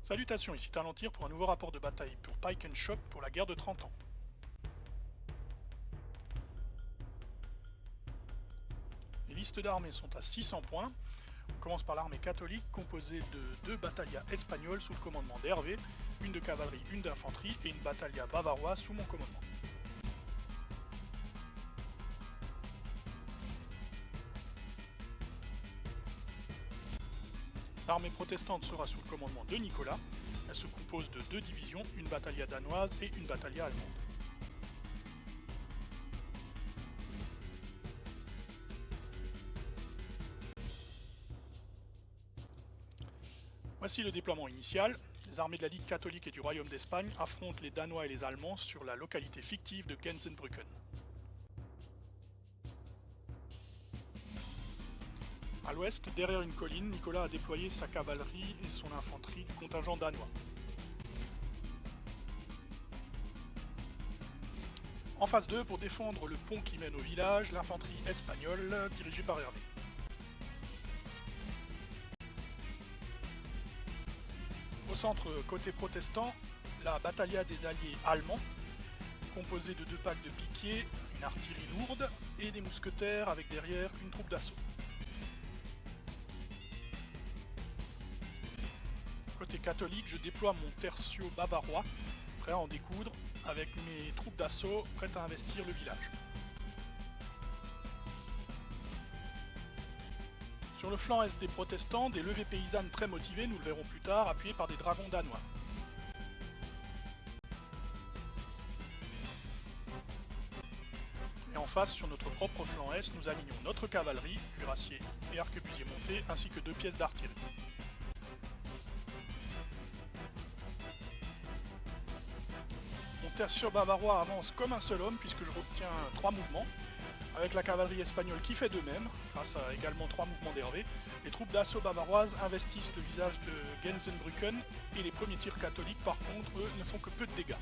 Salutations, ici Talentir pour un nouveau rapport de bataille pour Pike & Shop pour la guerre de 30 ans. Les listes d'armées sont à 600 points. On commence par l'armée catholique composée de 2 battaglias espagnols sous le commandement d'Hervé, une de cavalerie, une d'infanterie et une battaglia bavaroise sous mon commandement. L'armée protestante sera sous le commandement de Nicolas. Elle se compose de 2 divisions, une battaglia danoise et une battaglia allemande. Voici le déploiement initial. Les armées de la Ligue catholique et du Royaume d'Espagne affrontent les Danois et les Allemands sur la localité fictive de Gänsebrücken. À l'ouest, derrière une colline, Nicolas a déployé sa cavalerie et son infanterie du contingent danois. En phase 2, pour défendre le pont qui mène au village, l'infanterie espagnole dirigée par Hervé. Au centre, côté protestant, la battaglia des alliés allemands, composée de 2 packs de piquiers, une artillerie lourde et des mousquetaires avec derrière une troupe d'assaut. Côté catholique, je déploie mon tertio bavarois, prêt à en découdre, avec mes troupes d'assaut prêtes à investir le village. Sur le flanc est des protestants, des levées paysannes très motivées, nous le verrons plus tard, appuyées par des dragons danois. Et en face, sur notre propre flanc est, nous alignons notre cavalerie, cuirassiers et arquebusiers montés, ainsi que 2 pièces d'artillerie. Mon tertio bavarois avance comme un seul homme puisque je retiens 3 mouvements, avec la cavalerie espagnole qui fait de même, grâce à également 3 mouvements d'Hervé. Les troupes d'assaut bavaroises investissent le visage de Gänsebrücken et les premiers tirs catholiques par contre, eux, ne font que peu de dégâts.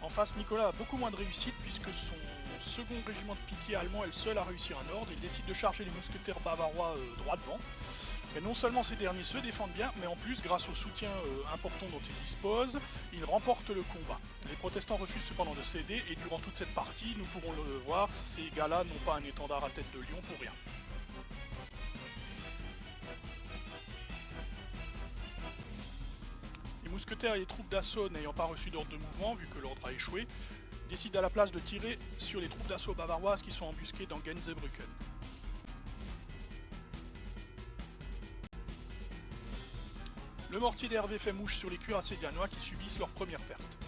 En face, Nicolas a beaucoup moins de réussite puisque son second régiment de piquiers allemand est le seul à réussir un ordre. Il décide de charger les mousquetaires bavarois droit devant. Et non seulement ces derniers se défendent bien, mais en plus, grâce au soutien important dont ils disposent, ils remportent le combat. Les protestants refusent cependant de céder et durant toute cette partie, nous pourrons le voir, ces gars-là n'ont pas un étendard à tête de lion pour rien. Les mousquetaires et les troupes d'assaut n'ayant pas reçu d'ordre de mouvement, vu que l'ordre a échoué, décident à la place de tirer sur les troupes d'assaut bavaroises qui sont embusquées dans Gänsebrücken. Le mortier d'Hervé fait mouche sur les cuirassiers danois qui subissent leur première perte.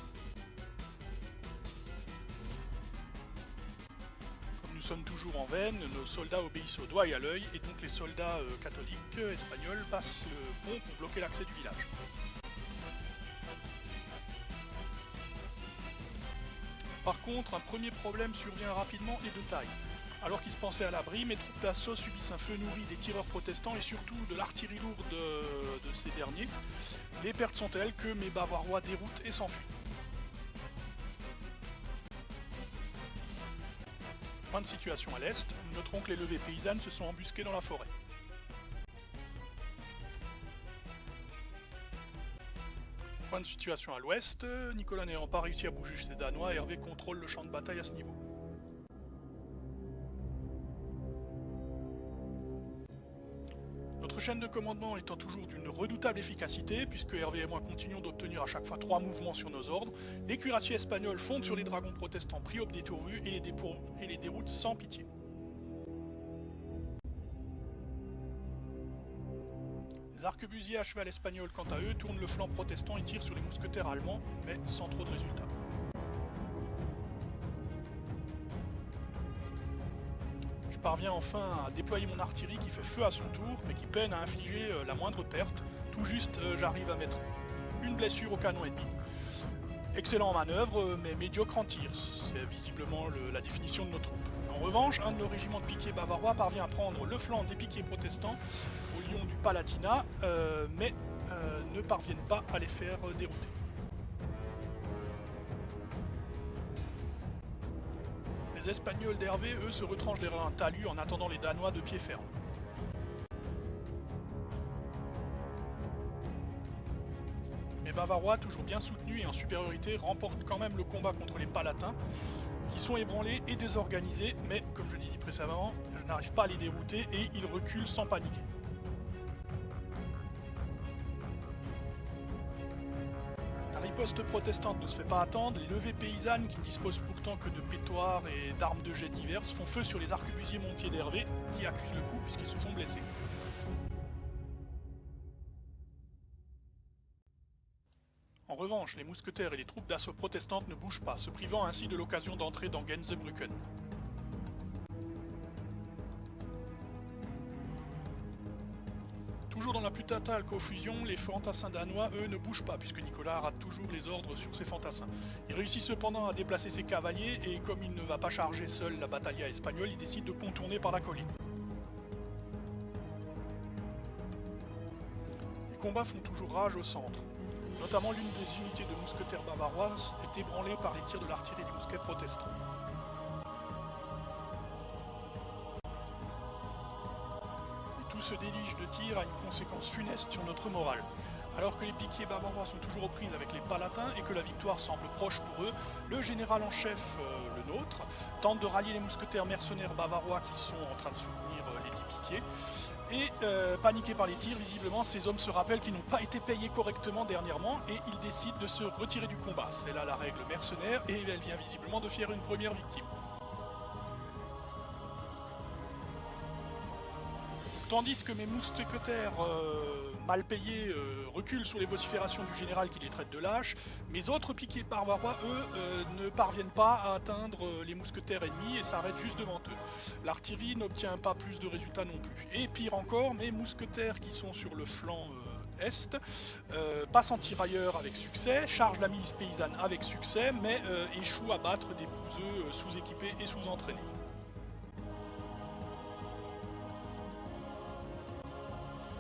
Comme nous sommes toujours en veine, nos soldats obéissent au doigt et à l'œil, et donc les soldats catholiques espagnols passent le pont pour bloquer l'accès du village. Par contre, un premier problème survient rapidement et de taille. Alors qu'ils se pensaient à l'abri, mes troupes d'assaut subissent un feu nourri des tireurs protestants et surtout de l'artillerie lourde de ces derniers. Les pertes sont telles que mes bavarois déroutent et s'enfuient. Point de situation à l'est, nous noterons que les levées paysannes se sont embusquées dans la forêt. Point de situation à l'ouest, Nicolas n'ayant pas réussi à bouger ses Danois, Hervé contrôle le champ de bataille à ce niveau. Notre chaîne de commandement étant toujours d'une redoutable efficacité, puisque Hervé et moi continuons d'obtenir à chaque fois 3 mouvements sur nos ordres, les cuirassiers espagnols fondent sur les dragons protestants pris au dépourvu et les déroutent sans pitié. Les arquebusiers à cheval espagnols, quant à eux, tournent le flanc protestant et tirent sur les mousquetaires allemands, mais sans trop de résultats. je parviens enfin à déployer mon artillerie qui fait feu à son tour, mais qui peine à infliger la moindre perte. Tout juste, j'arrive à mettre une blessure au canon ennemi. Excellent en manœuvre, mais médiocre en tir. C'est visiblement la définition de nos troupes. En revanche, un de nos régiments de piquets bavarois parvient à prendre le flanc des piquets protestants au lion du Palatinat, mais ne parviennent pas à les faire dérouter. Les Espagnols d'Hervé, eux, se retranchent derrière un talus en attendant les Danois de pied ferme. Les Bavarois, toujours bien soutenus et en supériorité, remportent quand même le combat contre les Palatins, qui sont ébranlés et désorganisés, mais comme je l'ai dit précédemment, je n'arrive pas à les dérouter et ils reculent sans paniquer. La riposte protestante ne se fait pas attendre, les levées paysannes, qui ne disposent pourtant que de pétoirs et d'armes de jet diverses, font feu sur les arquebusiers montiers d'Hervé, qui accusent le coup puisqu'ils se font blesser. En revanche, les mousquetaires et les troupes d'assaut protestantes ne bougent pas, se privant ainsi de l'occasion d'entrer dans Gänsebrücken. Toujours dans la plus totale confusion, les fantassins danois, eux, ne bougent pas, puisque Nicolas rate toujours les ordres sur ses fantassins. Il réussit cependant à déplacer ses cavaliers, et comme il ne va pas charger seul la battaglia espagnole, il décide de contourner par la colline. Les combats font toujours rage au centre. Notamment l'une des unités de mousquetaires bavarois est ébranlée par les tirs de l'artillerie des mousquets protestants. Tout se délige de tir a une conséquence funeste sur notre morale. Alors que les piquiers bavarois sont toujours aux prises avec les palatins et que la victoire semble proche pour eux, le général en chef, le nôtre, tente de rallier les mousquetaires mercenaires bavarois qui sont en train de soutenir les dix piquiers. Et paniqués par les tirs, visiblement, ces hommes se rappellent qu'ils n'ont pas été payés correctement dernièrement et ils décident de se retirer du combat. C'est là la règle mercenaire et elle vient visiblement de faire une première victime. Tandis que mes mousquetaires mal payés reculent sous les vociférations du général qui les traite de lâches, mes autres piquiers bavarois, eux, ne parviennent pas à atteindre les mousquetaires ennemis et s'arrêtent juste devant eux. L'artillerie n'obtient pas plus de résultats non plus. Et pire encore, mes mousquetaires qui sont sur le flanc est passent en tirailleur avec succès, chargent la milice paysanne avec succès, mais échouent à battre des bouseux sous-équipés et sous-entraînés.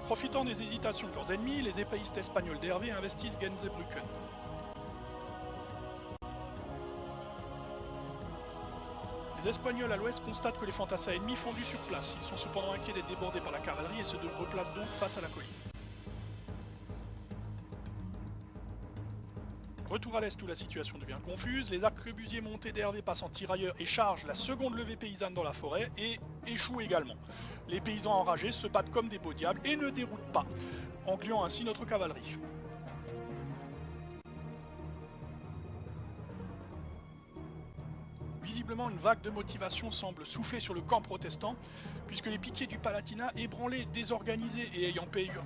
Profitant des hésitations de leurs ennemis, les épéistes espagnols d'Hervé investissent Gänsebrücken. Les Espagnols à l'ouest constatent que les fantassins ennemis fondus sur place. Ils sont cependant inquiets d'être débordés par la cavalerie et se replacent donc face à la colline. Retour à l'est où la situation devient confuse, les arquebusiers montés d'Hervé passent en tirailleurs et chargent la seconde levée paysanne dans la forêt et échouent également. Les paysans enragés se battent comme des beaux diables et ne déroutent pas, engluant ainsi notre cavalerie. Visiblement, une vague de motivation semble souffler sur le camp protestant, puisque les piquets du Palatinat, ébranlés, désorganisés et ayant perdu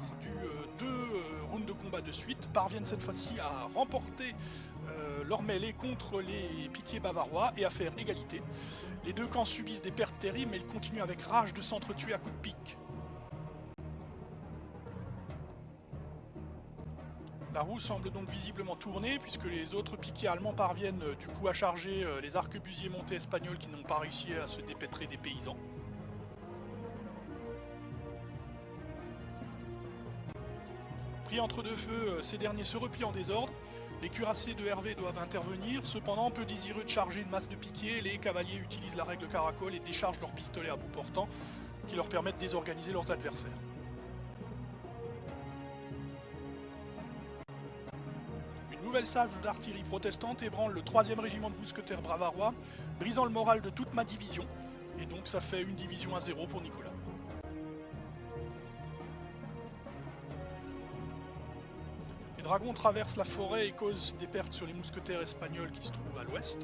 deux rounds de combat de suite, parviennent cette fois-ci à remporter leur mêlée contre les piquets bavarois et à faire égalité. Les deux camps subissent des pertes terribles, mais ils continuent avec rage de s'entretuer à coups de pique. La roue semble donc visiblement tourner, puisque les autres piquets allemands parviennent du coup à charger les arquebusiers montés espagnols qui n'ont pas réussi à se dépêtrer des paysans. Pris entre deux feux, ces derniers se replient en désordre. Les cuirassiers de Hervé doivent intervenir, cependant peu désireux de charger une masse de piquets, les cavaliers utilisent la règle caracol et déchargent leurs pistolets à bout portant, qui leur permettent de désorganiser leurs adversaires. Une nouvelle salve d'artillerie protestante ébranle le 3e régiment de mousquetaires bavarois, brisant le moral de toute ma division, et donc ça fait une division à 0 pour Nicolas. Les dragons traversent la forêt et causent des pertes sur les mousquetaires espagnols qui se trouvent à l'ouest.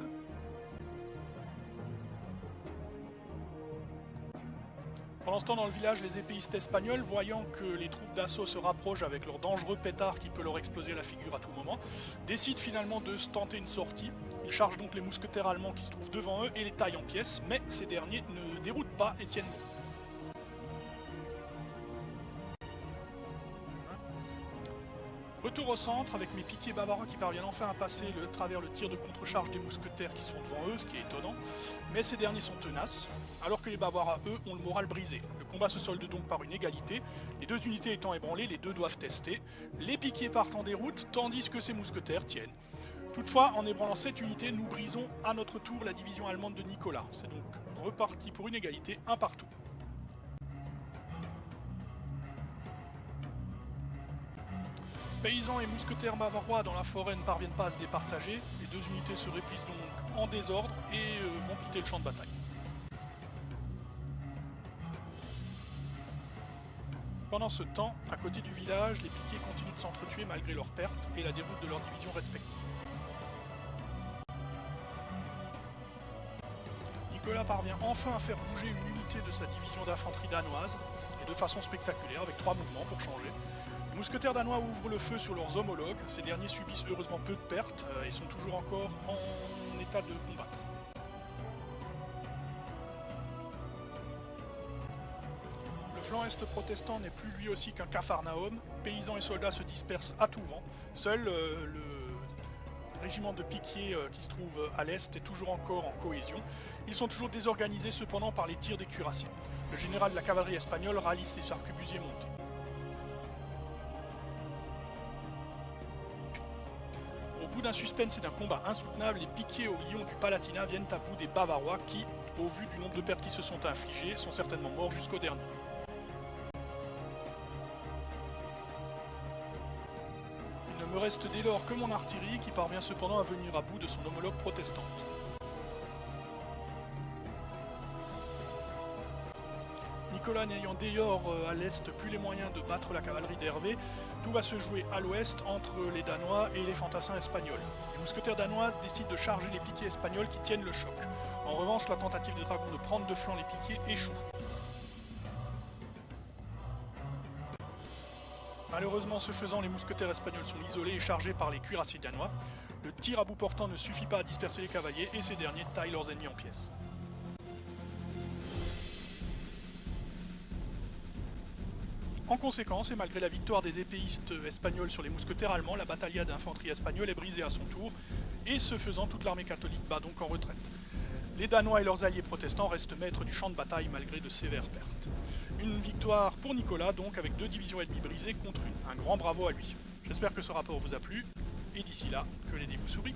Pendant ce temps, dans le village, les épéistes espagnols, voyant que les troupes d'assaut se rapprochent avec leur dangereux pétard qui peut leur exploser la figure à tout moment, décident finalement de se tenter une sortie. Ils chargent donc les mousquetaires allemands qui se trouvent devant eux et les taillent en pièces, mais ces derniers ne déroutent pas et tiennent bon. Retour au centre avec mes piquiers bavarois qui parviennent enfin à passer à travers le tir de contre-charge des mousquetaires qui sont devant eux, ce qui est étonnant, mais ces derniers sont tenaces, alors que les bavarois, eux, ont le moral brisé. Le combat se solde donc par une égalité, les deux unités étant ébranlées, les deux doivent tester, les piquiers partent en déroute, tandis que ces mousquetaires tiennent. Toutefois, en ébranlant cette unité, nous brisons à notre tour la division allemande de Nicolas. C'est donc reparti pour une égalité, un partout. Paysans et mousquetaires bavarois dans la forêt ne parviennent pas à se départager, les deux unités se réplient donc en désordre et vont quitter le champ de bataille. Pendant ce temps, à côté du village, les piquiers continuent de s'entretuer malgré leurs pertes et la déroute de leurs divisions respectives. Nicolas parvient enfin à faire bouger une unité de sa division d'infanterie danoise, et de façon spectaculaire, avec 3 mouvements pour changer. Les mousquetaires danois ouvrent le feu sur leurs homologues, ces derniers subissent heureusement peu de pertes et sont toujours encore en état de combattre. Le flanc est protestant n'est plus lui aussi qu'un capharnaüm, paysans et soldats se dispersent à tout vent, seul le régiment de piquiers qui se trouve à l'est est toujours encore en cohésion. Ils sont toujours désorganisés cependant par les tirs des cuirassiers. Le général de la cavalerie espagnole rallie ses arquebusiers montés. Au bout d'un suspense et d'un combat insoutenable, les piquiers au lion du Palatinat viennent à bout des Bavarois qui, au vu du nombre de pertes qui se sont infligées, sont certainement morts jusqu'au dernier. Il ne me reste dès lors que mon artillerie qui parvient cependant à venir à bout de son homologue protestante. Nicolas n'ayant dès lors à l'est plus les moyens de battre la cavalerie d'Hervé, tout va se jouer à l'ouest entre les Danois et les fantassins espagnols. Les mousquetaires danois décident de charger les piquiers espagnols qui tiennent le choc. En revanche, la tentative des dragons de prendre de flanc les piquiers échoue. Malheureusement, ce faisant, les mousquetaires espagnols sont isolés et chargés par les cuirassiers danois. Le tir à bout portant ne suffit pas à disperser les cavaliers et ces derniers taillent leurs ennemis en pièces. En conséquence, et malgré la victoire des épéistes espagnols sur les mousquetaires allemands, la bataillade d'infanterie espagnole est brisée à son tour, et ce faisant, toute l'armée catholique bat donc en retraite. Les Danois et leurs alliés protestants restent maîtres du champ de bataille malgré de sévères pertes. Une victoire pour Nicolas donc, avec 2 divisions ennemies brisées contre une. Un grand bravo à lui. J'espère que ce rapport vous a plu, et d'ici là, que les dés vous sourient.